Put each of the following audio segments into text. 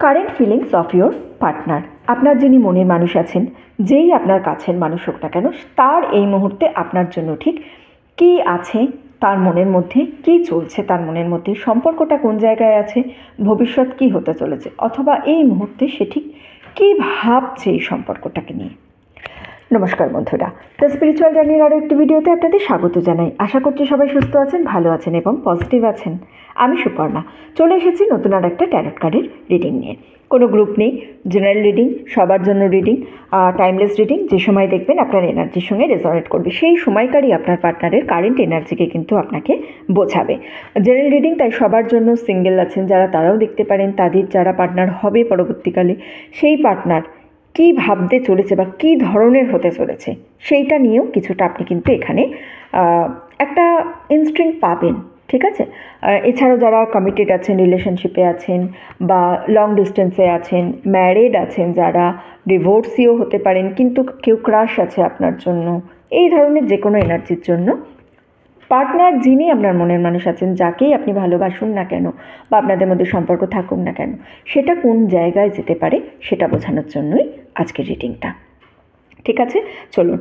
Current feelings of your partner. আপনার যিনি মনের মানুষ আছেন, যেই আপনার কাছের মানুষ হোক না কেন, তার এই মুহূর্তে আপনার জন্য ঠিক কী আছে, তার মনের মধ্যে কী চলছে, তার মনের মধ্যে সম্পর্কটা কোন জায়গায় আছে, ভবিষ্যৎ কী হতে চলেছে, অথবা এই মুহূর্তে সে ঠিক কী ভাবছে এই সম্পর্কটাকে নিয়ে। নমস্কার বন্ধুরা, দ্য স্পিরিচুয়াল জার্নির আরও একটি ভিডিওতে আপনাদের স্বাগত জানাই। আশা করছি সবাই সুস্থ আছেন, ভালো আছেন এবং পজিটিভ আছেন। আমি সুপর্ণা চলে এসেছি নতুন আর একটা ট্যারট কার্ডের রিডিং নিয়ে। কোনো গ্রুপ নেই, জেনারেল রিডিং, সবার জন্য রিডিং, টাইমলেস রিডিং। যে সময় দেখবেন আপনার এনার্জির সঙ্গে রেজোনেট করবে, সেই সময়কারই আপনার পার্টনারের কারেন্ট এনার্জিকে কিন্তু আপনাকে বোঝাবে। জেনারেল রিডিং তাই সবার জন্য, সিঙ্গেল আছেন যারা তারাও দেখতে পারেন, তাদের যারা পার্টনার হবে পরবর্তীকালে সেই পার্টনার কী ভাবতে চলেছে বা কী ধরনের হতে চলেছে সেইটা নিয়েও কিছুটা আপনি কিন্তু এখানে একটা ইনস্ট্রিং পাবেন, ঠিক আছে। এছাড়াও যারা কমিটেড আছেন, রিলেশনশিপে আছেন বা লং ডিস্টেন্সে আছেন, ম্যারিড আছেন যারা, ডিভোর্সিও হতে পারেন, কিন্তু কেউ ক্রাশ আছে আপনার জন্য, এই ধরনের যে কোনো এনার্জির জন্য পার্টনার যিনি আপনার মনের মানুষ আছেন, যাকেই আপনি ভালোবাসুন না কেন বা আপনাদের মধ্যে সম্পর্ক থাকুক না কেন, সেটা কোন জায়গায় যেতে পারে সেটা বোঝানোর জন্যই আজকের রিডিংটা। ঠিক আছে, চলুন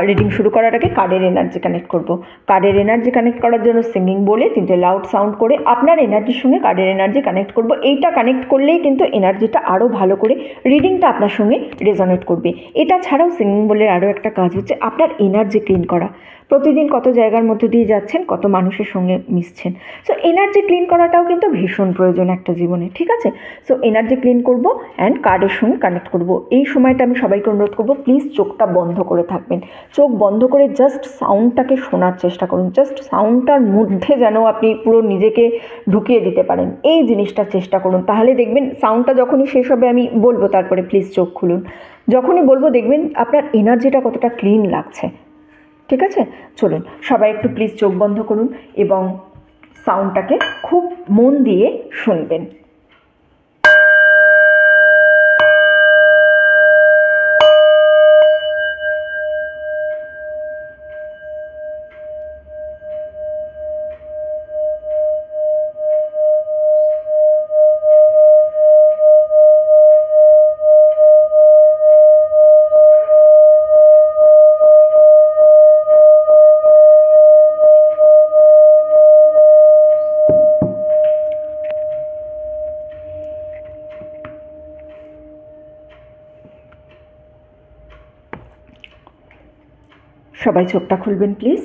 রিডিং শুরু করার আগে কার্ডের এনার্জি কানেক্ট করব। কার্ডের এনার্জি কানেক্ট করার জন্য সিঙ্গিং বলে 3টে লাউড সাউন্ড করে আপনার এনার্জির সঙ্গে কার্ডের এনার্জি কানেক্ট করব। এইটা কানেক্ট করলেই কিন্তু এনার্জিটা আরও ভালো করে রিডিংটা আপনার সঙ্গে রেজোনেট করবে। এটা ছাড়াও সিঙ্গিং বলের আরও একটা কাজ হচ্ছে আপনার এনার্জি ক্লিন করা। প্রতিদিন কত জায়গার মধ্যে দিয়ে যাচ্ছেন, কত মানুষের সঙ্গে মিশছেন, সো এনার্জি ক্লিন করাটাও কিন্তু ভীষণ প্রয়োজন একটা জীবনে, ঠিক আছে। সো এনার্জি ক্লিন করব অ্যান্ড কার্ডের সঙ্গে কানেক্ট করব। এই সময়টা আমি সবাইকে অনুরোধ করব, প্লিজ চোখটা বন্ধ করে থাকবেন। চোখ বন্ধ করে জাস্ট সাউন্ডটাকে শোনার চেষ্টা করুন, জাস্ট সাউন্ডটার মধ্যে যেন আপনি পুরো নিজেকে ঢুকিয়ে দিতে পারেন, এই জিনিসটার চেষ্টা করুন। তাহলে দেখবেন সাউন্ডটা যখনই শেষ হবে, আমি বলবো তারপরে প্লিজ চোখ খুলুন, যখনই বলবো দেখবেন আপনার এনার্জিটা কতটা ক্লিন লাগছে, ঠিক আছে। চলুন সবাই একটু প্লিজ চোখ বন্ধ করুন এবং সাউন্ডটাকে খুব মন দিয়ে শুনবেন। সবাই চোখটা খুলবেন প্লিজ।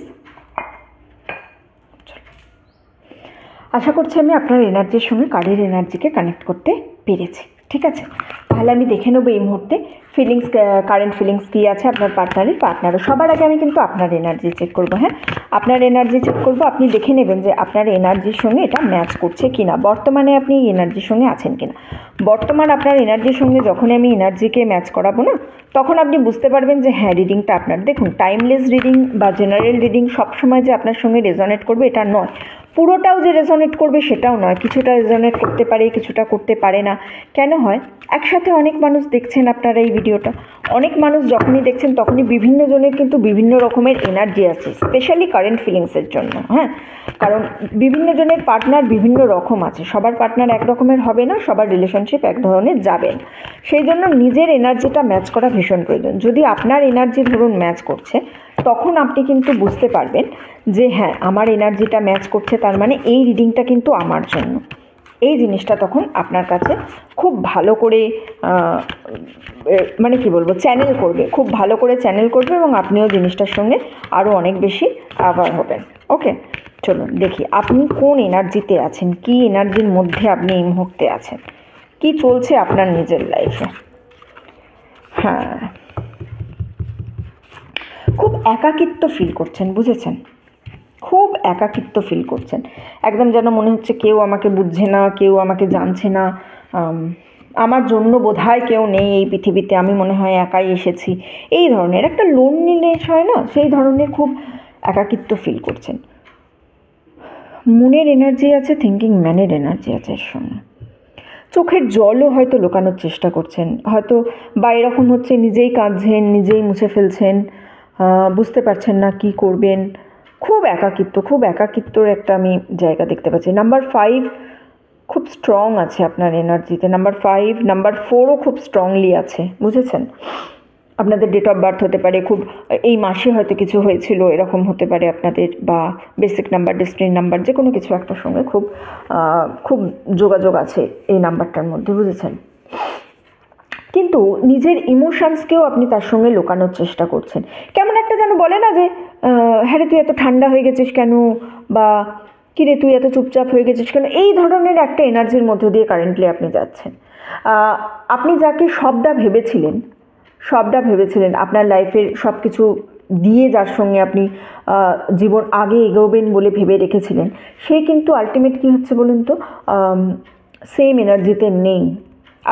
আশা করছি আমি আপনার এনার্জির সঙ্গে কার্ডের এনার্জিকে কানেক্ট করতে পেরেছি, ঠিক আছে। তাহলে আমি দেখে নেবো এই মুহূর্তে ফিলিংস, কারেন্ট ফিলিংস কী আছে আপনার পার্টনারের। সবার আগে আমি কিন্তু আপনার এনার্জি চেক করবো। হ্যাঁ, আপনার এনার্জি চেক করবো। আপনি দেখে নেবেন যে আপনার এনার্জির সঙ্গে এটা ম্যাচ করছে কি না, বর্তমানে আপনি এনার্জির সঙ্গে আছেন কি না। বর্তমান আপনার এনার্জির সঙ্গে যখনই আমি এনার্জিকে ম্যাচ করাবো না, তখন আপনি বুঝতে পারবেন যে হ্যাঁ, রিডিংটা আপনার। দেখুন, টাইমলেস রিডিং বা জেনারেল রিডিং সবসময় যে আপনার সঙ্গে রেজোনেট করবে এটা নয়, পুরোটাও যে রেজোনেট করবে সেটাও নয়, কিছুটা রেজোনেট করতে পারে, কিছুটা করতে পারে না। কেন হয়, একসাথে অনেক মানুষ দেখছেন আপনারা এই ভিডিওটা, অনেক মানুষ যখনই দেখছেন তখনই বিভিন্ন জনের কিন্তু বিভিন্ন রকমের এনার্জি আছে, স্পেশালি কারেন্ট ফিলিংসের জন্য। হ্যাঁ, কারণ বিভিন্ন জনের পার্টনার বিভিন্ন রকম আছে, সবার পার্টনার এক রকমের হবে না, সবার রিলেশনশিপ এক ধরনের যাবে না। সেই জন্য নিজের এনার্জিটা ম্যাচ করা ভীষণ প্রয়োজন। যদি আপনার এনার্জি ধরুন ম্যাচ করছে, তখন আপনি কিন্তু বুঝতে পারবেন যে হ্যাঁ, আমার এনার্জিটা ম্যাচ করছে, তার মানে এই রিডিংটা কিন্তু আমার জন্য। এই জিনিসটা তখন আপনার কাছে খুব ভালো করে মানে কি বলবো, চ্যানেল করবে, খুব ভালো করে চ্যানেল করবে এবং আপনিও জিনিসটার সঙ্গে আরও অনেক বেশি অ্যাওয়ার হবেন। ওকে, চলুন দেখি আপনি কোন এনার্জিতে আছেন, কি এনার্জির মধ্যে আপনি এই মুহূর্তে আছেন, কি চলছে আপনার নিজের লাইফে। হ্যাঁ, খুব একাকিত্ব ফিল করছেন, বুঝেছেন, খুব একাকিত্ব ফিল করছেন। একদম যেন মনে হচ্ছে কেউ আমাকে বুঝছে না, কেউ আমাকে জানছে না, আমার জন্য বোধহয় কেউ নেই এই পৃথিবীতে, আমি মনে হয় একাই এসেছি, এই ধরনের একটা লোনলিনেস হয় না, সেই ধরনের খুব একাকিত্ব ফিল করছেন। মনের এনার্জি আছে, থিঙ্কিং ম্যানের এনার্জি আছে এর সঙ্গে। চোখের জলও হয়তো লুকানোর চেষ্টা করছেন, হয়তো বা এরকম হচ্ছে নিজেই কাঁদছেন, নিজেই মুছে ফেলছেন, বুঝতে পারছেন না কি করবেন। খুব একাকিত্ব, খুব একাকিত্বর একটা আমি জায়গা দেখতে পাচ্ছি। নাম্বার 5 খুব স্ট্রং আছে আপনার এনার্জিতে। নাম্বার 5, নাম্বার 4ও খুব স্ট্রংলি আছে, বুঝেছেন? আপনাদের ডেট অফ বার্থ হতে পারে, খুব এই মাসে হয়তো কিছু হয়েছিল এরকম হতে পারে আপনাদের, বা বেসিক নাম্বার, ডেস্টিনি নাম্বার, যে কোনো কিছু একটার সঙ্গে খুব খুব যোগাযোগ আছে এই নাম্বারটার মধ্যে, বুঝেছেন? কিন্তু নিজের ইমোশনসকেও আপনি তার সঙ্গে লুকানোর চেষ্টা করছেন। কেমন একটা যেন বলে না যে হ্যাঁ রে তুই এত ঠান্ডা হয়ে গেছিস কেন, বা কিরে তুই এত চুপচাপ হয়ে গেছিস কেন, এই ধরনের একটা এনার্জির মধ্য দিয়ে কারেন্টলি আপনি যাচ্ছেন। আপনি যাকে সবটা ভেবেছিলেন আপনার লাইফের সব কিছু দিয়ে, যার সঙ্গে আপনি জীবন আগে এগোবেন বলে ভেবে রেখেছিলেন, সে কিন্তু আলটিমেট কী হচ্ছে বলুন তো, সেম এনার্জিতে নেই।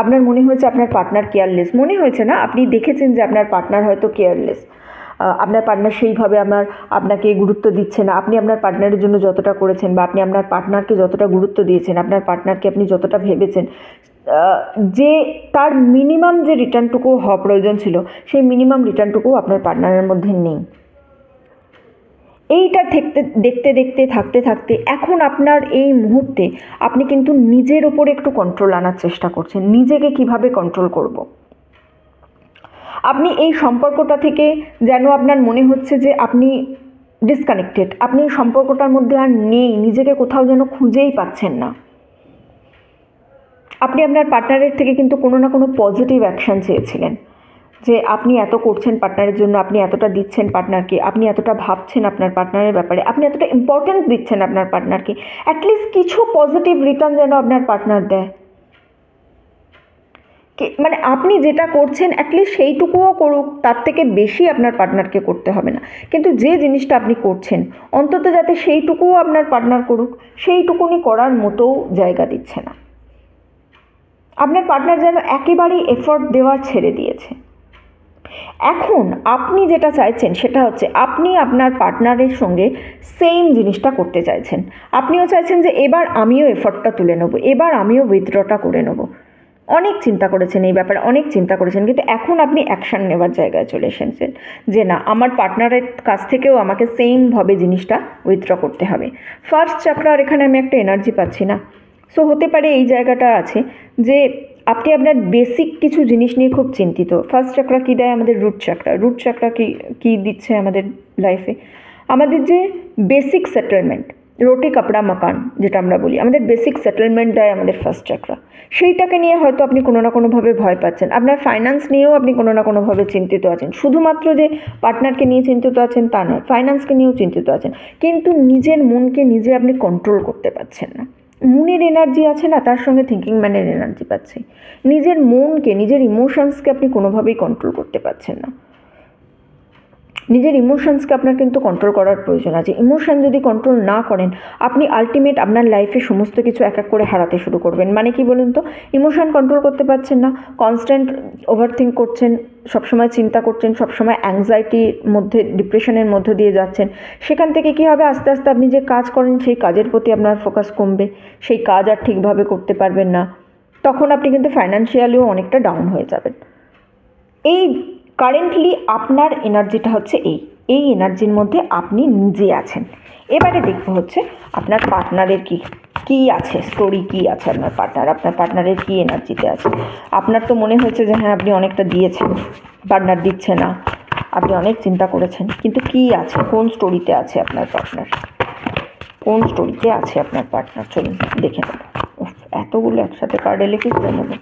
আপনার মনে হয়েছে আপনার পার্টনার কেয়ারলেস, মনে হয়েছে না, আপনি দেখেছেন যে আপনার পার্টনার হয়তো কেয়ারলেস, আপনার পার্টনার সেইভাবে আপনাকে গুরুত্ব দিচ্ছে না। আপনি আপনার পার্টনারের জন্য যতটা করেছেন, বা আপনি আপনার পার্টনারকে যতটা গুরুত্ব দিয়েছেন, আপনার পার্টনারকে আপনি যতটা ভেবেছেন, যে তার মিনিমাম যে রিটার্নটুকু হওয়া প্রয়োজন ছিল, সেই মিনিমাম রিটার্নটুকু আপনার পার্টনারের মধ্যে নেই। এইটা দেখতে থাকতে এখন আপনার এই মুহূর্তে আপনি কিন্তু নিজের ওপরে একটু কন্ট্রোল আনার চেষ্টা করছেন। নিজেকে কিভাবে কন্ট্রোল করব। আপনি এই সম্পর্কটা থেকে যেন আপনার মনে হচ্ছে যে আপনি ডিসকানেক্টেড, আপনি এই সম্পর্কটার মধ্যে আর নেই, নিজেকে কোথাও যেন খুঁজেই পাচ্ছেন না। আপনি আপনার পার্টনারের থেকে কিন্তু কোনো না কোনো পজিটিভ অ্যাকশান চেয়েছিলেন, যে আপনি এত করছেন পার্টনারের জন্য, আপনি এতটা দিচ্ছেন পার্টনারকে, আপনি এতটা ভাবছেন আপনার পার্টনারের ব্যাপারে, আপনি এতটা ইম্পর্টেন্স দিচ্ছেন আপনার পার্টনারকে, অ্যাটলিস্ট কিছু পজিটিভ রিটার্ন যেন আপনার পার্টনার দেয়। মানে আপনি যেটা করছেন অ্যাটলিস্ট সেইটুকুও করুক, তার থেকে বেশি আপনার পার্টনারকে করতে হবে না। কিন্তু যে জিনিসটা আপনি করছেন অন্তত যাতে সেইটুকুও আপনার পার্টনার করুক, সেইটুকুনি করার মতোও জায়গা দিচ্ছে না। আপনার পার্টনার যেন একেবারেই এফোর্ট দেওয়া ছেড়ে দিয়েছে। এখন আপনি যেটা চাইছেন সেটা হচ্ছে আপনি আপনার পার্টনারের সঙ্গে সেম জিনিসটা করতে চাইছেন। আপনিও চাইছেন যে এবার আমিও এফোর্টটা তুলে নেবো, এবার আমিও উইথড্রটা করে নেবো। অনেক চিন্তা করেছেন এই ব্যাপারে, অনেক চিন্তা করেছেন, কিন্তু এখন আপনি অ্যাকশান নেওয়ার জায়গায় চলে এসেছেন যে না, আমার পার্টনারের কাছ থেকেও আমাকে সেমভাবে জিনিসটা উইথড্র করতে হবে। ফার্স্ট চাকরার এখানে আমি একটা এনার্জি পাচ্ছি না। সো হতে পারে এই জায়গাটা আছে যে আপনি আপনার বেসিক কিছু জিনিস নিয়ে খুব চিন্তিত। ফার্স্ট চাকরা কী দেয় আমাদের? রুট চাকরা কী দিচ্ছে আমাদের লাইফে? আমাদের যে বেসিক সেটেলমেন্ট, রোটি কাপড়া মাকান যেটা আমরা বলি, আমাদের বেসিক সেটেলমেন্ট দেয় আমাদের ফার্স্ট চাকরা। সেইটাকে নিয়ে হয়তো আপনি কোনো না কোনোভাবে ভয় পাচ্ছেন। আপনার ফাইন্যান্স নিয়েও আপনি কোনো না কোনোভাবে চিন্তিত আছেন। শুধুমাত্র যে পার্টনারকে নিয়ে চিন্তিত আছেন তা নয়, ফাইন্যান্সকে নিয়েও চিন্তিত আছেন, কিন্তু নিজের মনকে নিজে আপনি কন্ট্রোল করতে পারছেন না। মনের এনার্জি আছে না, তার সঙ্গে থিঙ্কিং ম্যানের এনার্জি পাচ্ছি। নিজের মনকে, নিজের ইমোশনসকে আপনি কোনোভাবেই কন্ট্রোল করতে পারছেন না। নিজের ইমোশনসকে আপনার কিন্তু কন্ট্রোল করার প্রয়োজন আছে। ইমোশন যদি কন্ট্রোল না করেন, আপনি আলটিমেট আপনার লাইফে সমস্ত কিছু এক এক করে হারাতে শুরু করবেন। মানে কি বলুন তো, ইমোশন কন্ট্রোল করতে পারছেন না, কনস্ট্যান্ট ওভারথিঙ্ক করছেন, সবসময় চিন্তা করছেন, সবসময় অ্যাংজাইটির মধ্যে, ডিপ্রেশনের মধ্য দিয়ে যাচ্ছেন। সেখান থেকে কী হবে, আস্তে আস্তে আপনি যে কাজ করেন সেই কাজের প্রতি আপনার ফোকাস কমবে, সেই কাজ আর ঠিকভাবে করতে পারবেন না। তখন আপনি কিন্তু ফাইন্যান্সিয়ালিও অনেকটা ডাউন হয়ে যাবেন। এই কারেন্টলি আপনার এনার্জিটা হচ্ছে এই এনার্জির মধ্যে আপনি নিজে আছেন। এবারে দেখবো হচ্ছে আপনার পার্টনারের কী আছে, স্টোরি কী আছে আপনার পার্টনারের কী এনার্জিতে আছে। আপনার তো মনে হয়েছে যে হ্যাঁ আপনি অনেকটা দিয়েছেন, পার্টনার দিচ্ছে না, আপনি অনেক চিন্তা করেছেন, কিন্তু কী আছে, কোন স্টোরিতে আছে আপনার পার্টনার, কোন স্টোরিতে আছে আপনার পার্টনার, চলুন দেখে নেব। এতগুলো একসাথে কার্ড এলে কি করে নেব?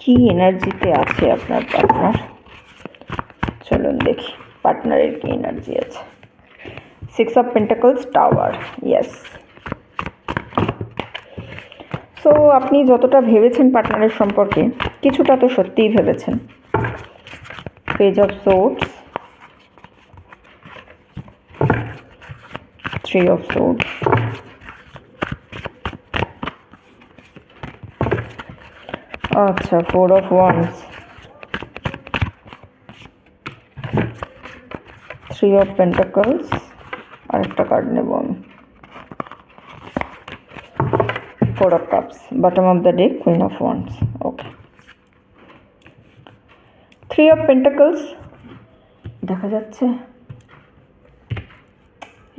কি এনার্জিতে আছে আপনার পার্টনার, চলুন দেখি পার্টনারের কি এনার্জি আছে। 6 of pentacles, tower, yes. So আপনি যতটা ভেবেছেন পার্টনারের সম্পর্কে, কিছুটা তো সত্যিই ভেবেছেন। Page of swords, 3 of swords, আচ্ছা 4 of wands, three of pentacles, আরেকটা কার্ড নেব আমি, four of cups, bottom of the deck queen of wands. Okay, three of pentacles দেখা যাচ্ছে,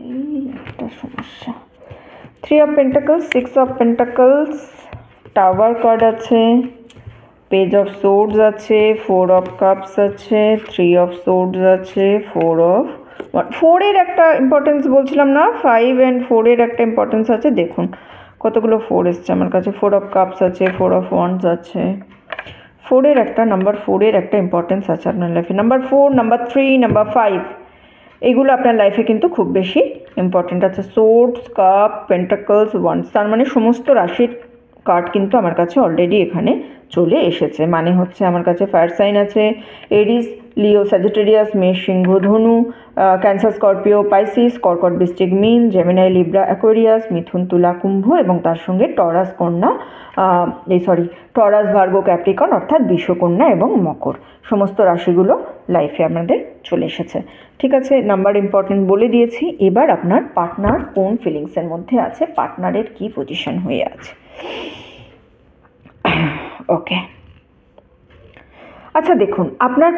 এই একটা সমস্যা। Three of pentacles, six of pentacles, tower card আছে, পেজ অফ সোর্ডস আছে, ফোর অফ কাপস আছে, থ্রি অফ সোর্ডস আছে, ফোরের একটা ইম্পর্টেন্স বলছিলাম না, 5 and 4-এর একটা ইম্পর্টেন্স আছে। দেখুন কতগুলো ফোর এসছে আমার কাছে, ফোর অফ কাপস আছে, ফোর অফ ওয়ান্ডস আছে, ফোরের একটা, নাম্বার 4-এর একটা ইম্পর্টেন্স আছে আপনার লাইফে। নাম্বার 4, নাম্বার 3, নাম্বার 5 এগুলো আপনার লাইফে কিন্তু খুব বেশি ইম্পর্টেন্ট আছে। সোর্ডস, কাপ, পেন্টাকলস, ওয়ান্ডস, তার মানে সমস্ত রাশির কার্ড কিন্তু আমার কাছে অলরেডি এখানে চলে এসেছে। মানে হচ্ছে আমার কাছে ফায়ার সাইন আছে, এরিস, লিও, স্যাজিটেরিয়াস, মেষ, সিংহ, ধনু, ক্যান্সার, স্করপিও, পাইসিস, কর্কট, বৃশ্চিক, মীন, জেমিনাই, লিব্রা, অ্যাকোয়ারিয়াস, মিথুন, তুলা, কুম্ভ এবং তার সঙ্গে টরাস, কন্যা, টরাস, ভার্গো, ক্যাপ্রিকন অর্থাৎ বিশ্বকন্যা এবং মকর, সমস্ত রাশিগুলো লাইফে আমাদের চলে এসেছে। ঠিক আছে, নাম্বার ইম্পর্টেন্ট বলে দিয়েছি। এবার আপনার পার্টনার কোন ফিলিংসের মধ্যে আছে, পার্টনারের কি পজিশন হয়ে আছে। ওকে, আচ্ছা দেখুন, আপনার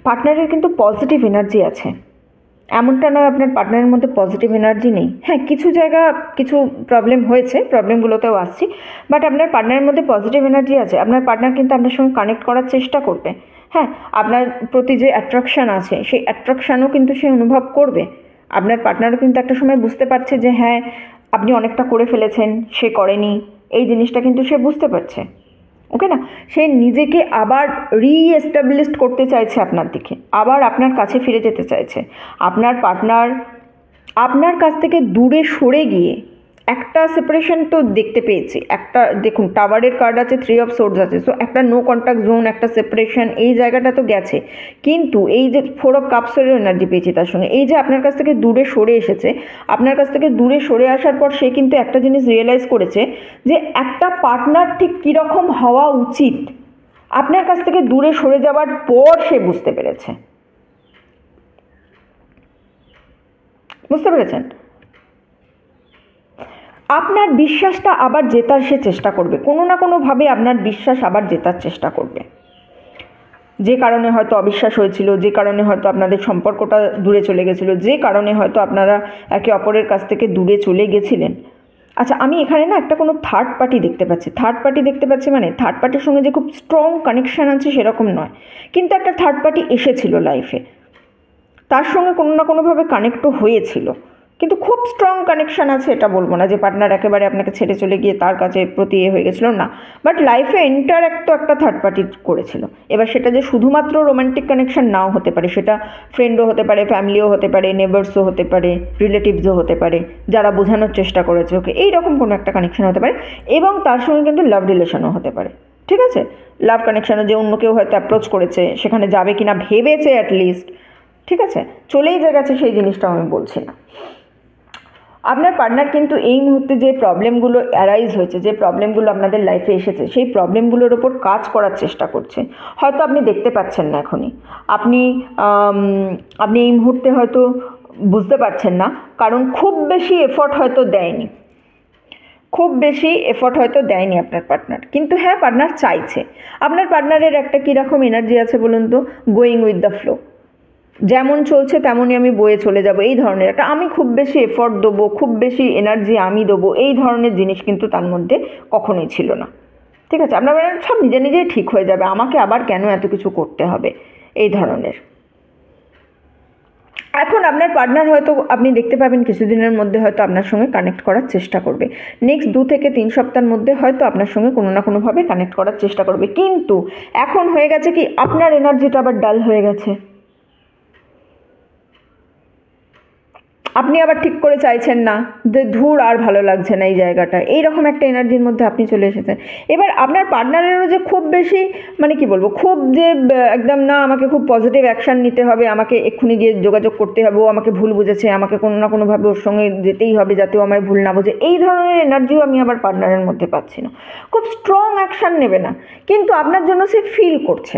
পার্টনারের কিন্তু পজিটিভ এনার্জি আছে, এমনটা নয় আপনার পার্টনারের মধ্যে পজিটিভ এনার্জি নেই। হ্যাঁ, কিছু জায়গা কিছু প্রবলেম হয়েছে, প্রবলেমগুলোতেও আসছি, বাট আপনার পার্টনারের মধ্যে পজিটিভ এনার্জি আছে। আপনার পার্টনার কিন্তু আপনার সঙ্গে কানেক্ট করার চেষ্টা করবে। হ্যাঁ, আপনার প্রতি যে অ্যাট্রাকশান আছে সেই অ্যাট্রাকশানও কিন্তু সে অনুভব করবে। আপনার পার্টনারও কিন্তু একটা সময় বুঝতে পারছে যে হ্যাঁ আপনি অনেকটা করে ফেলেছেন, সে করেনি, এই জিনিসটা কিন্তু সে বুঝতে পারছে। ওকে না, সে নিজেকে আবার রিএস্টাবলিশ করতে চাইছে আপনার দিকে, আবার আপনার কাছে ফিরে যেতে চাইছে। আপনার পার্টনার আপনার কাছ থেকে দূরে সরে গিয়ে একটা সেপারেশন তো দেখতে পেয়েছি, একটা দেখুন টাওয়ারের কার্ড আছে, থ্রি অফ সোর্ডস আছে, সো একটা নো কন্ট্যাক্ট জোন, একটা সেপারেশন, এই জায়গাটা তো গেছে। কিন্তু এই যে ফোর অফ কাপসের এনার্জি পেয়েছি তার সঙ্গে, এই যে আপনার কাছ থেকে দূরে সরে এসেছে, আপনার কাছ থেকে দূরে সরে আসার পর সে কিন্তু একটা জিনিস রিয়েলাইজ করেছে যে একটা পার্টনার ঠিক কীরকম হওয়া উচিত, আপনার কাছ থেকে দূরে সরে যাওয়ার পর সে বুঝতে পেরেছে। বুঝতে পেরেছেন? আপনার বিশ্বাসটা আবার জেতার সে চেষ্টা করবে, কোনো না কোনোভাবে আপনার বিশ্বাস আবার জেতার চেষ্টা করবে। যে কারণে হয়তো অবিশ্বাস হয়েছিল, যে কারণে হয়তো আপনাদের সম্পর্কটা দূরে চলে গেছিলো, যে কারণে হয়তো আপনারা একে অপরের কাছ থেকে দূরে চলে গেছিলেন। আচ্ছা, আমি এখানে না একটা কোনো থার্ড পার্টি দেখতে পাচ্ছি। থার্ড পার্টি দেখতে পাচ্ছি মানে থার্ড পার্টির সঙ্গে যে খুব স্ট্রং কানেকশান আছে সেরকম নয়, কিন্তু একটা থার্ড পার্টি এসেছিল লাইফে, তার সঙ্গে কোনো না কোনোভাবে কানেক্টও হয়েছিল, কিন্তু খুব স্ট্রং কানেকশান আছে এটা বলবো না যে পার্টনার একেবারে আপনাকে ছেড়ে চলে গিয়ে তার কাছে প্রতি হয়ে গেছিলো, না, বাট লাইফে ইন্টারঅ্যাক্ট তো একটা থার্ড পার্টি করেছিল। এবার সেটা যে শুধুমাত্র রোম্যান্টিক কানেকশান নাও হতে পারে, সেটা ফ্রেন্ডও হতে পারে, ফ্যামিলিও হতে পারে, নেবার্সও হতে পারে, রিলেটিভসও হতে পারে, যারা বোঝানোর চেষ্টা করেছে ওকে, এইরকম কোনো একটা কানেকশান হতে পারে, এবং তার সঙ্গে কিন্তু লাভ রিলেশনও হতে পারে। ঠিক আছে, লাভ কানেকশানও যে অন্য কেউ হয়তো অ্যাপ্রোচ করেছে, সেখানে যাবে কিনা ভেবেছে অ্যাটলিস্ট, ঠিক আছে, চলেই যে গেছে সেই জিনিসটাও আমি বলছি না। আপনার পার্টনার কিন্তু এই মুহূর্তে যে প্রবলেমগুলো অ্যারাইজ হয়েছে, যে প্রবলেমগুলো আপনাদের লাইফে এসেছে, সেই প্রবলেমগুলোর ওপর কাজ করার চেষ্টা করছে। হয়তো আপনি দেখতে পাচ্ছেন না এখনই, আপনি এই মুহূর্তে হয়তো বুঝতে পারছেন না, কারণ খুব বেশি এফর্ট হয়তো দেয়নি, আপনার পার্টনার। কিন্তু হ্যাঁ, পার্টনার চাইছে। আপনার পার্টনারের একটা কীরকম এনার্জি আছে বলুন তো, গোয়িং উইথ দ্য ফ্লো, যেমন চলছে তেমনই আমি বয়ে চলে যাব, এই ধরনের একটা, আমি খুব বেশি এফর্ট দেবো, খুব বেশি এনার্জি আমি দেবো, এই ধরনের জিনিস কিন্তু তার মধ্যে কখনোই ছিল না। ঠিক আছে, আপনার সব নিজে নিজেই ঠিক হয়ে যাবে, আমাকে আবার কেন এত কিছু করতে হবে, এই ধরনের। এখন আপনার পার্টনার হয়তো আপনি দেখতে পাবেন কিছুদিনের মধ্যে হয়তো আপনার সঙ্গে কানেক্ট করার চেষ্টা করবে, নেক্সট 2 থেকে 3 সপ্তাহের মধ্যে হয়তো আপনার সঙ্গে কোনো না কোনোভাবে কানেক্ট করার চেষ্টা করবে। কিন্তু এখন হয়ে গেছে কি, আপনার এনার্জিটা আবার ডাল হয়ে গেছে, আপনি আবার ঠিক করে চাইছেন না যে ধুর আর ভালো লাগছে না এই জায়গাটা, এইরকম একটা এনার্জির মধ্যে আপনি চলে এসেছেন। এবার আপনার পার্টনারেরও যে খুব বেশি মানে কি বলবো, খুব যে একদম না আমাকে খুব পজিটিভ অ্যাকশান নিতে হবে, আমাকে এক্ষুনি গিয়ে যোগাযোগ করতে হবে, ও আমাকে ভুল বুঝেছে, আমাকে কোনো না কোনোভাবে ওর সঙ্গে যেতেই হবে যাতে ও আমায় ভুল না বোঝে, এই ধরনের এনার্জিও আমি আবার পার্টনারের মধ্যে পাচ্ছি না। খুব স্ট্রং অ্যাকশান নেবে না, কিন্তু আপনার জন্য সে ফিল করছে,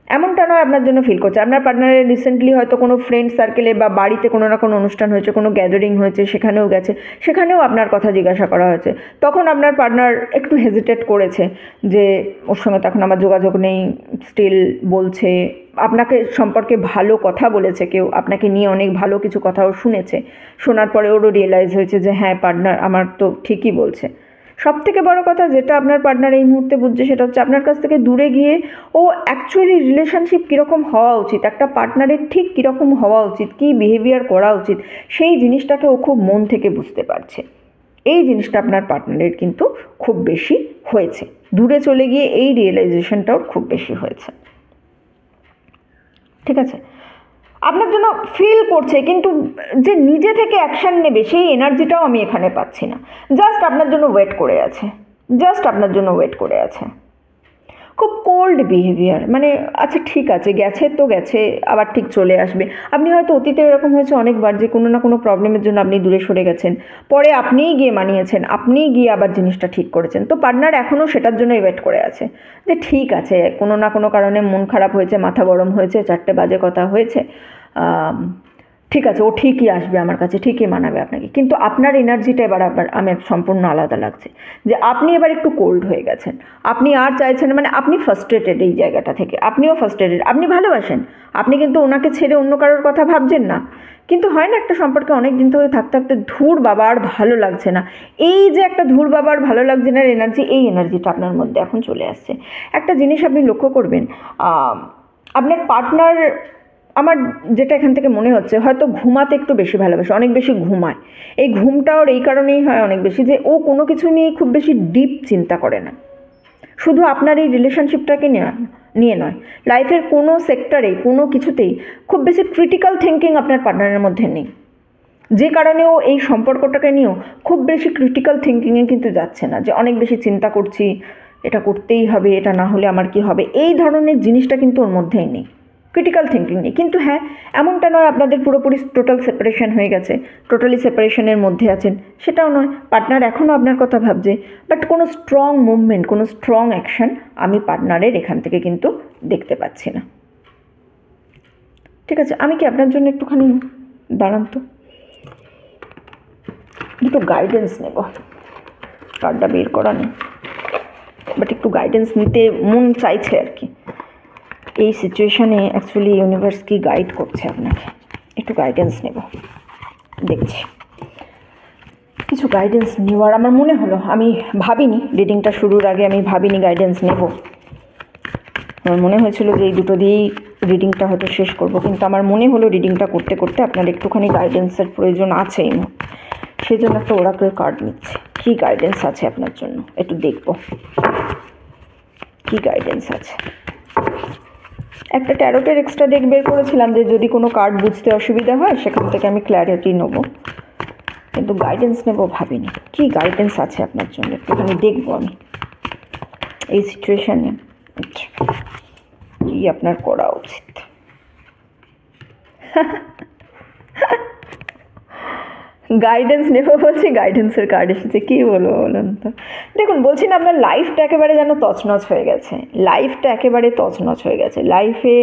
এমনটা নয় আপনার জন্য ফিল করছে। আপনার পার্টনারের রিসেন্টলি হয়তো কোনো ফ্রেন্ড সার্কেলে বা বাড়িতে কোনো না কোনো অনুষ্ঠান হয়েছে, কোনো গ্যাদারিং হয়েছে, সেখানেও গেছে, সেখানেও আপনার কথা জিজ্ঞাসা করা হয়েছে, তখন আপনার পার্টনার একটু হেজিটেট করেছে যে ওর সঙ্গে তখন আমার যোগাযোগ নেই, স্টিল বলছে, আপনাকে সম্পর্কে ভালো কথা বলেছে কেউ, আপনাকে নিয়ে অনেক ভালো কিছু কথাও শুনেছে, শোনার পরে ওরও রিয়েলাইজ হয়েছে যে হ্যাঁ পার্টনার আমার তো ঠিকই বলছে। সব থেকে বড় কথা যেটা আপনার পার্টনার এই মুহূর্তে বুঝছে সেটা হচ্ছে আপনার কাছ থেকে দূরে গিয়ে ও অ্যাকচুয়ালি রিলেশনশিপ কীরকম হওয়া উচিত, একটা পার্টনারের ঠিক কীরকম হওয়া উচিত, কী বিহেভিয়ার করা উচিত, সেই জিনিসটাকে ও খুব মন থেকে বুঝতে পারছে। এই জিনিসটা আপনার পার্টনারের কিন্তু খুব বেশি হয়েছে, দূরে চলে গিয়ে এই রিয়েলাইজেশনটাও খুব বেশি হয়েছে। ঠিক আছে, আপনার জন্য ফিল করছে, কিন্তু যে নিজে থেকে অ্যাকশান নেবে সেই এনার্জিটাও আমি এখানে পাচ্ছি না। জাস্ট আপনার জন্য ওয়েট করে আছে, জাস্ট আপনার জন্য ওয়েট করে আছে। খুব কোল্ড বিহেভিয়ার, মানে আচ্ছা ঠিক আছে, গেছে তো গেছে, আবার ঠিক চলে আসবে। আপনি হয়তো অতীতে এরকম হয়েছে অনেকবার যে কোনো না কোনো প্রবলেমের জন্য আপনি দূরে সরে গেছেন, পরে আপনিই গিয়ে মানিয়েছেন, আপনিই গিয়ে আবার জিনিসটা ঠিক করেছেন। তো পার্টনার এখনও সেটার জন্যই ওয়েট করে আছে যে ঠিক আছে, কোনো না কোনো কারণে মন খারাপ হয়েছে, মাথা গরম হয়েছে, চারটে বাজে কথা হয়েছে, ঠিক আছে ও ঠিকই আসবে আমার কাছে, ঠিকই মানাবে আপনাকে। কিন্তু আপনার এনার্জিটা এবার আমার সম্পূর্ণ আলাদা লাগছে, যে আপনি এবার একটু কোল্ড হয়ে গেছেন, আপনি আর চাইছেন, মানে আপনি ফার্স্ট্রেটেড এই জায়গাটা থেকে, আপনিও ফার্স্ট্রেটেড, আপনি ভালোবাসেন, আপনি কিন্তু ওনাকে ছেড়ে অন্য কারোর কথা ভাবছেন না, কিন্তু হয় না একটা সম্পর্কে অনেক দিন ধরে থাকতে থাকতে ধুর বাবা আর ভালো লাগছে না, এই যে একটা ধুর বাবা আর ভালো লাগছে না এনার্জি, এই এনার্জিটা আপনার মধ্যে এখন চলে আসছে। একটা জিনিস আপনি লক্ষ্য করবেন, আপনার পার্টনার, আমার যেটা এখান থেকে মনে হচ্ছে হয়তো ঘুমাতে একটু বেশি ভালোবাসে, অনেক বেশি ঘুমায়। এই ঘুমটা ওর এই কারণেই হয় অনেক বেশি যে ও কোনো কিছু নিয়ে খুব বেশি ডিপ চিন্তা করে না, শুধু আপনার এই রিলেশনশিপটাকে নিয়ে নয়, লাইফের কোনো সেক্টরে কোনো কিছুতেই খুব বেশি ক্রিটিক্যাল থিঙ্কিং আপনার পার্টনারের মধ্যে নেই, যে কারণে ও এই সম্পর্কটাকে নিয়েও খুব বেশি ক্রিটিক্যাল থিঙ্কিংয়ে কিন্তু যাচ্ছে না, যে অনেক বেশি চিন্তা করছি, এটা করতেই হবে, এটা না হলে আমার কি হবে, এই ধরনের জিনিসটা কিন্তু ওর মধ্যেই নেই, ক্রিটিক্যাল থিঙ্কিং নেই। কিন্তু হ্যাঁ, এমনটা নয় আপনাদের পুরোপুরি টোটাল সেপারেশন হয়ে গেছে, টোটালি সেপারেশনের মধ্যে আছেন, সেটাও নয়, পার্টনার এখনও আপনার কথা ভাবছে, বাট কোনো স্ট্রং মুভমেন্ট, কোনো স্ট্রং অ্যাকশান আমি পার্টনারের এখান থেকে কিন্তু দেখতে পাচ্ছি না। ঠিক আছে, আমি কি আপনার জন্য একটুখানি দাঁড়ান তো, একটু গাইডেন্স নেব, কার্ডটা বের করা নেই, বাট একটু গাইডেন্স নিতে মন চাইছে আর কি। এই সিচুয়েশানে অ্যাকচুয়ালি ইউনিভার্স কি গাইড করছে আপনাকে, একটু গাইডেন্স নেব, দেখছি কিছু গাইডেন্স নেওয়ার আমার মনে হলো, আমি ভাবিনি রিডিংটা শুরুর আগে, আমি ভাবিনি গাইডেন্স নেব, আমার মনে হয়েছিল যে এই দুটো দিয়েই রিডিংটা হয়তো শেষ করব, কিন্তু আমার মনে হলো রিডিংটা করতে করতে আপনার একটুখানি গাইডেন্সের প্রয়োজন আছেই, সেই জন্য একটা ওরাকেল কার্ড নিচ্ছে, কী গাইডেন্স আছে আপনার জন্য একটু দেখব, কী গাইডেন্স আছে। একটা ট্যারোটের এক্সট্রা ডেক বের করেছিলাম যে যদি কোনো কার্ড বুঝতে অসুবিধা হয় সেখান থেকে আমি ক্ল্যারিটি নেব, কিন্তু গাইডেন্স নেব ভাবিনি। কী গাইডেন্স আছে আপনার জন্য একটুখানি দেখবো আমি এই সিচুয়েশানে, আচ্ছা কী আপনার করা উচিত। গাইডেন্স নেব বলছি, গাইডেন্সের কার্ড এসেছে, কী বলবো বলুন তো। দেখুন বলছি না, আপনার লাইফটা একেবারে যেন তছনছ হয়ে গেছে, লাইফটা একেবারে তছনছ হয়ে গেছে, লাইফে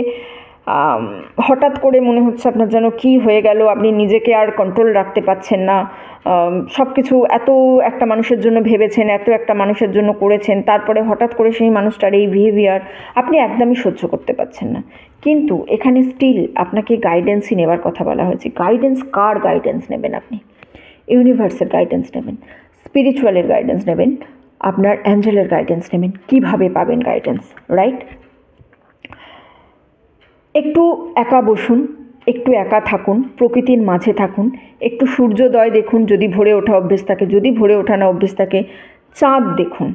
হঠাৎ করে মনে হচ্ছে আপনার যেন কী হয়ে গেল, আপনি নিজেকে আর কন্ট্রোল রাখতে পারছেন না, সব কিছু এত একটা মানুষের জন্য ভেবেছেন, এত একটা মানুষের জন্য করেছেন, তারপরে হঠাৎ করে সেই মানুষটার এই বিহেভিয়ার আপনি একদমই সহ্য করতে পারছেন না। কিন্তু এখানে স্টিল আপনাকে গাইডেন্সই নেবার কথা বলা হয়েছে। গাইডেন্স, কার গাইডেন্স নেবেন আপনি? ইউনিভার্সের গাইডেন্স নেবেন, স্পিরিচুয়ালের গাইডেন্স নেবেন, আপনার অ্যাঞ্জেলের গাইডেন্স নেবেন। কিভাবে পাবেন গাইডেন্স, রাইট? একটু একা বসুন, একটু একা থাকুন, প্রকৃতির মাঝে থাকুন, একটু সূর্যোদয় দেখুন যদি ভোরে ওঠা অভ্যেস থাকে, যদি ভোরে ওঠা না অভ্যেস থাকে চাঁদ দেখুন,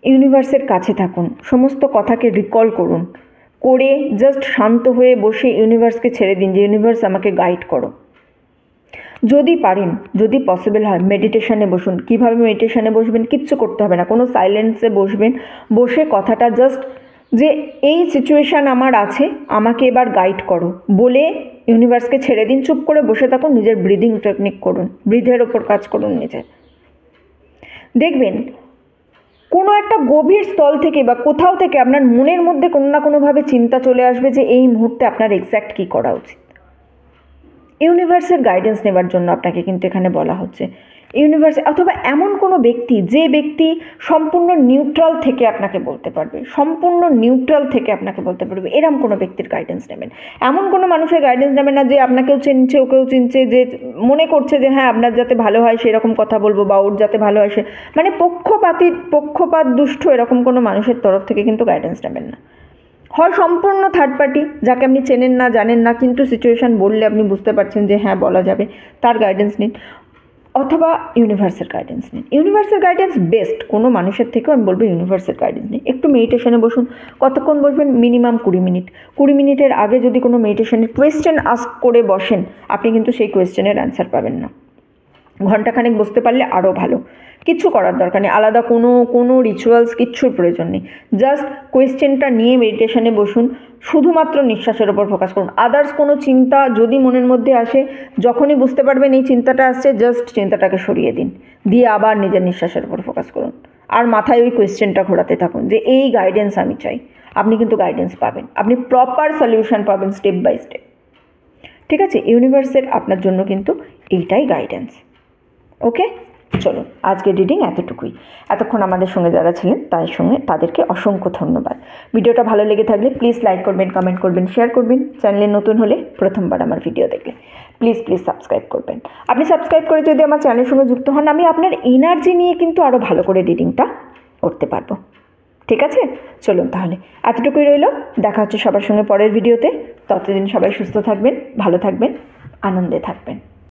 ইউনিভার্সের কাছে থাকুন, সমস্ত কথাকে রিকল করুন, করে জাস্ট শান্ত হয়ে বসে ইউনিভার্সকে ছেড়ে দিন যে ইউনিভার্স আমাকে গাইড করো। যদি পারেন, যদি পসিবল হয় মেডিটেশানে বসুন। কিভাবে মেডিটেশানে বসবেন? কিচ্ছু করতে হবে না, কোনো সাইলেন্সে বসবেন, বসে কথাটা জাস্ট যে এই সিচুয়েশান আমার আছে, আমাকে এবার গাইড করো বলে ইউনিভার্সকে ছেড়ে দিন, চুপ করে বসে থাকুন, নিজের ব্রিদিং টেকনিক করুন, ব্রিথের ওপর কাজ করুন নিজে। দেখবেন কোনো একটা গভীর স্থল থেকে বা কোথাও থেকে আপনার মনের মধ্যে কোনো না কোনোভাবে চিন্তা চলে আসবে যে এই মুহূর্তে আপনার এক্স্যাক্ট কী করা উচিত। ইউনিভার্সের গাইডেন্স নেবার জন্য আপনাকে কিন্তু এখানে বলা হচ্ছে। ইউনিভার্স অথবা এমন কোনো ব্যক্তি, যে ব্যক্তি সম্পূর্ণ নিউট্রাল থেকে আপনাকে বলতে পারবে, সম্পূর্ণ নিউট্রাল থেকে আপনাকে বলতে পারবে, এরকম কোনো ব্যক্তির গাইডেন্স নেবেন। এমন কোনো মানুষের গাইডেন্স নেবেন না যে আপনাকেও চিনছে ওকেও চিনছে, যে মনে করছে যে হ্যাঁ আপনার যাতে ভালো হয় সেরকম কথা বলবো বা ওর যাতে ভালো হয় সে, মানে পক্ষপাত দুষ্ট এরকম কোনো মানুষের তরফ থেকে কিন্তু গাইডেন্স নেবেন না। হয় সম্পূর্ণ থার্ড পার্টি, যাকে আপনি চেনেন না জানেন না কিন্তু সিচুয়েশান বললে আপনি বুঝতে পারছেন যে হ্যাঁ বলা যাবে, তার গাইডেন্স নিন, অথবা ইউনিভার্সের গাইডেন্স নিন। ইউনিভার্সের গাইডেন্স বেস্ট, কোনো মানুষের থেকেও আমি বলবো ইউনিভার্সের গাইডেন্স নিন। একটু মেডিটেশনে বসুন। কতক্ষণ বসবেন? Minimum 20 minute. 20 মিনিটের আগে যদি কোনো মেডিটেশনের কোয়েশ্চেন আস্ক করে বসেন, আপনি কিন্তু সেই কোয়েশ্চেনের অ্যান্সার পাবেন না। ঘণ্টাখানেক বসতে পারলে আরও ভালো। কিচ্ছু করার দরকার নেই, আলাদা কোনো রিচুয়ালস কিচ্ছুর প্রয়োজন নেই। জাস্ট কোয়েশ্চেনটা নিয়ে মেডিটেশনে বসুন, শুধুমাত্র নিঃশ্বাসের ওপর ফোকাস করুন। আদার্স কোনো চিন্তা যদি মনের মধ্যে আসে, যখনই বুঝতে পারবেন এই চিন্তাটা আসছে, জাস্ট চিন্তাটাকে সরিয়ে দিন, দিয়ে আবার নিজের নিঃশ্বাসের ওপর ফোকাস করুন। আর মাথায় ওই কোয়েশ্চেনটা ঘোরাতে থাকুন যে এই গাইডেন্স আমি চাই। আপনি কিন্তু গাইডেন্স পাবেন, আপনি প্রপার সলিউশন পাবেন স্টেপ বাই স্টেপ। ঠিক আছে? ইউনিভার্সের আপনার জন্য কিন্তু এইটাই গাইডেন্স। ওকে, চলুন আজকের রিডিং এতটুকুই। এতক্ষণ আমাদের সঙ্গে যারা ছিলেন তাদেরকে অসংখ্য ধন্যবাদ। ভিডিওটা ভালো লেগে থাকলে প্লিজ লাইক করবেন, কমেন্ট করবেন, শেয়ার করবেন। চ্যানেলে নতুন হলে প্রথমবার আমার ভিডিও দেখলে প্লিজ সাবস্ক্রাইব করবেন। আপনি সাবস্ক্রাইব করে যদি আমার চ্যানেলের সঙ্গে যুক্ত হন, আমি আপনার এনার্জি নিয়ে কিন্তু আরও ভালো করে রিডিংটা করতে পারবো। ঠিক আছে? চলুন তাহলে এতটুকুই রইল। দেখা হচ্ছে সবার সঙ্গে পরের ভিডিওতে। ততদিন সবাই সুস্থ থাকবেন, ভালো থাকবেন, আনন্দে থাকবেন।